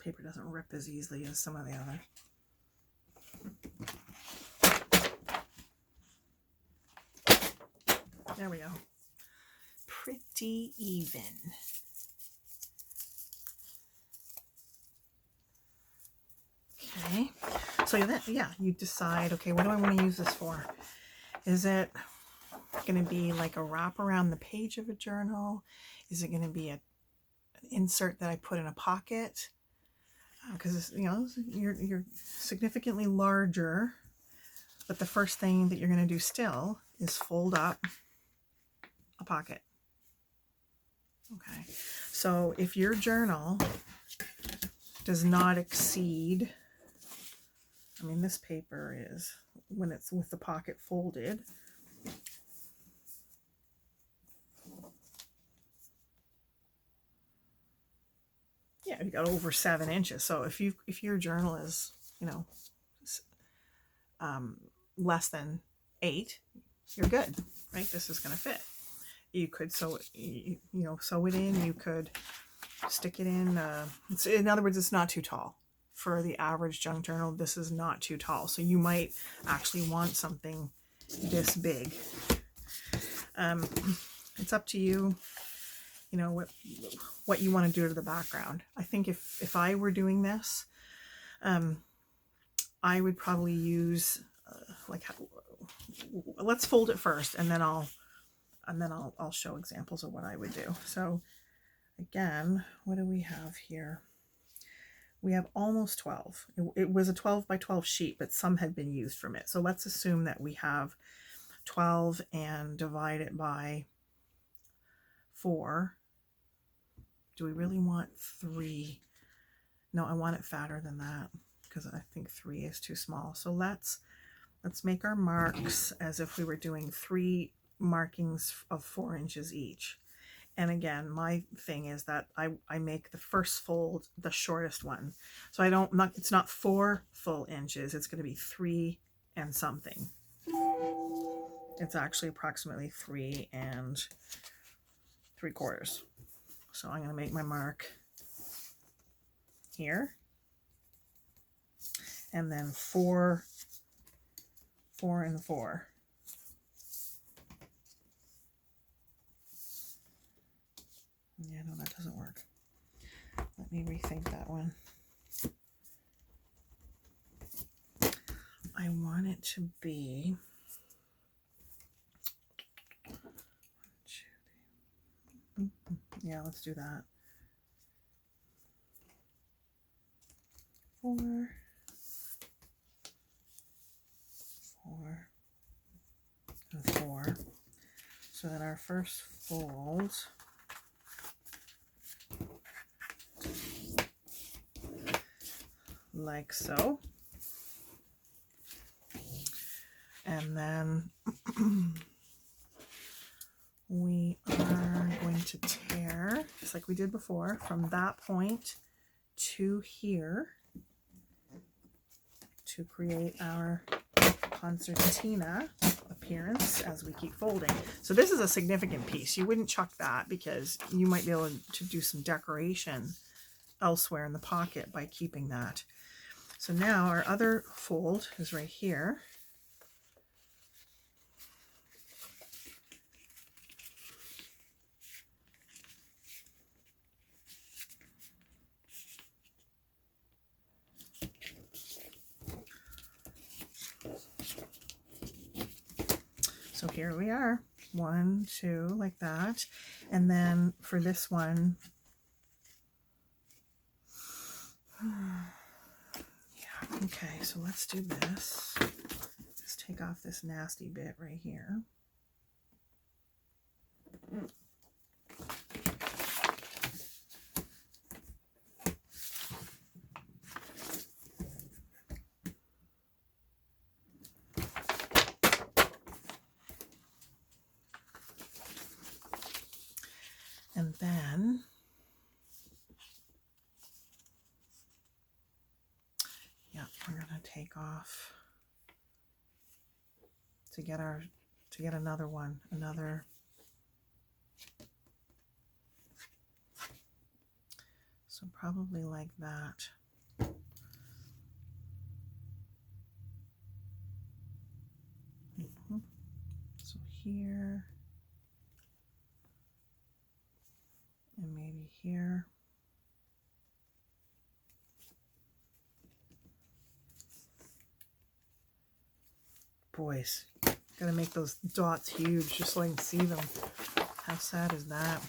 paper doesn't rip as easily as some of the other. There we go. Pretty even. Okay, so then, yeah, you decide, okay, what do I want to use this for? Is it going to be like a wrap around the page of a journal? Is it going to be an insert that I put in a pocket? Because you know, you're significantly larger, but the first thing that you're going to do still is fold up a pocket. Okay, so if your journal does not exceed, I mean, this paper is, when it's with the pocket folded, yeah, you got over 7 inches. So if your journal is, you know, less than 8, you're good, right? This is going to fit. You could sew it, you know, sew it in. You could stick it in. In other words, it's not too tall. For the average junk journal, this is not too tall. So you might actually want something this big. It's up to you, you know, what you want to do to the background. I think if I were doing this, I would probably use let's fold it first, and then I'll show examples of what I would do. So again, what do we have here? We have almost 12. It was a 12 by 12 sheet, but some had been used from it. So let's assume that we have 12 and divide it by 4. Do we really want 3? No, I want it fatter than that because I think 3 is too small. So let's make our marks as if we were doing 3 markings of 4 inches each. And again, my thing is that I make the first fold the shortest one. So it's not 4 full inches. It's going to be 3 and something. It's actually approximately 3 3/4. So I'm going to make my mark here. And then 4 and 4. Yeah, no, that doesn't work. Let me rethink that one. I want it to be 1, 2, 3. Yeah, let's do that. 4, 4, and 4. So that our first fold like so, and then we are going to tear, just like we did before, from that point to here to create our concertina appearance as we keep folding. So this is a significant piece. You wouldn't chuck that because you might be able to do some decoration elsewhere in the pocket by keeping that. So now our other fold is right here. So here we are, 1, 2, like that. And then for this one, yeah, okay, so let's do this. Just take off this nasty bit right here. And then yeah, we're gonna take off to get another one, So So probably like that. So here, and maybe here. Boys, gotta make those dots huge just so I can see them. How sad is that?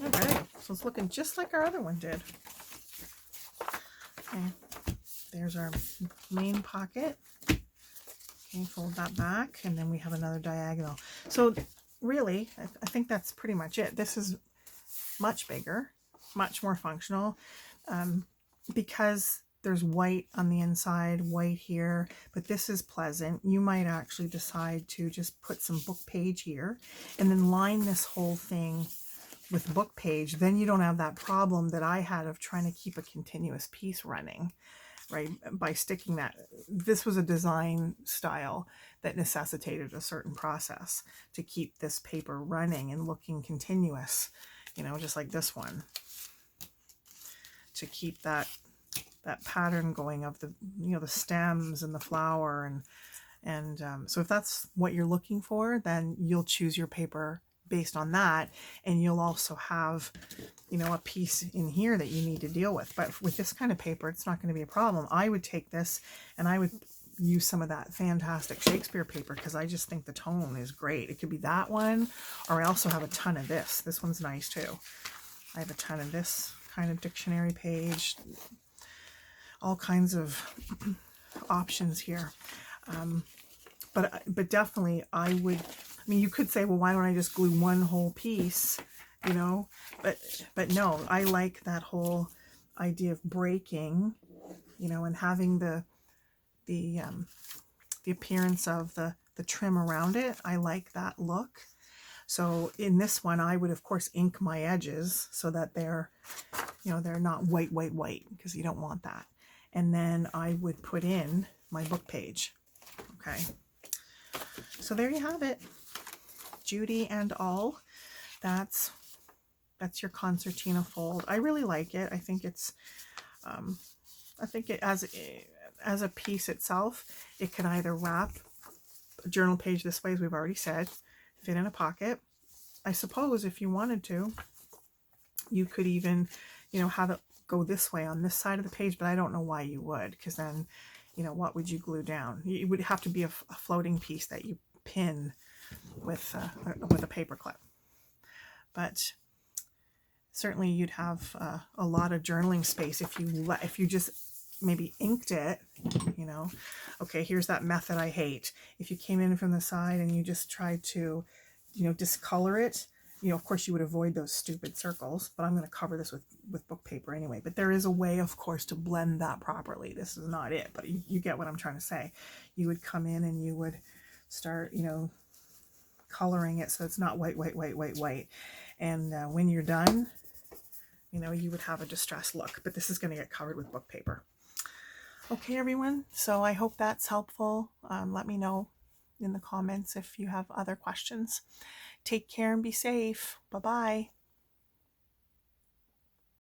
Okay, so it's looking just like our other one did. Okay, there's our main pocket. Okay, fold that back, and then we have another diagonal. So really, I think that's pretty much it. This is much bigger, much more functional, because there's white on the inside, white here, but this is pleasant. You might actually decide to just put some book page here and then line this whole thing with book page. Then you don't have that problem that I had of trying to keep a continuous piece running, right? By sticking that. This was a design style that necessitated a certain process to keep this paper running and looking continuous, you know, just like this one, to keep that pattern going of the, you know, the stems and the flower. And so if that's what you're looking for, then you'll choose your paper based on that, and you'll also have, you know, a piece in here that you need to deal with. But with this kind of paper, it's not going to be a problem. I would take this and I would use some of that fantastic Shakespeare paper, because I just think the tone is great. It could be that one, or I also have a ton of this. This one's nice too. I have a ton of this kind of dictionary page, all kinds of options here. But definitely I would, I mean, you could say, well, why don't I just glue one whole piece, you know, but no, I like that whole idea of breaking, you know, and having the appearance of the trim around it. I like that look. So in this one, I would of course ink my edges so that they're, you know, they're not white, because you don't want that. And then I would put in my book page. Okay. So there you have it. Judy and all. That's your concertina fold. I really like it. I think it's, I think it as a piece itself, it can either wrap a journal page this way, as we've already said, fit in a pocket. I suppose if you wanted to, you could even, you know, have it go this way on this side of the page, but I don't know why you would, because then, you know, what would you glue down? It would have to be a floating piece that you pin with a paper clip. But certainly you'd have a lot of journaling space if you just maybe inked it, you know. Okay, here's that method I hate. If you came in from the side and you just tried to, you know, discolor it, you know, of course you would avoid those stupid circles, but I'm going to cover this with book paper anyway. But there is a way, of course, to blend that properly. This is not it, but you get what I'm trying to say. You would come in and you would start, you know, coloring it so it's not white. And when you're done, you know, you would have a distressed look, but this is going to get covered with book paper. Okay, everyone. So I hope that's helpful. Let me know in the comments if you have other questions. Take care and be safe. Bye-bye.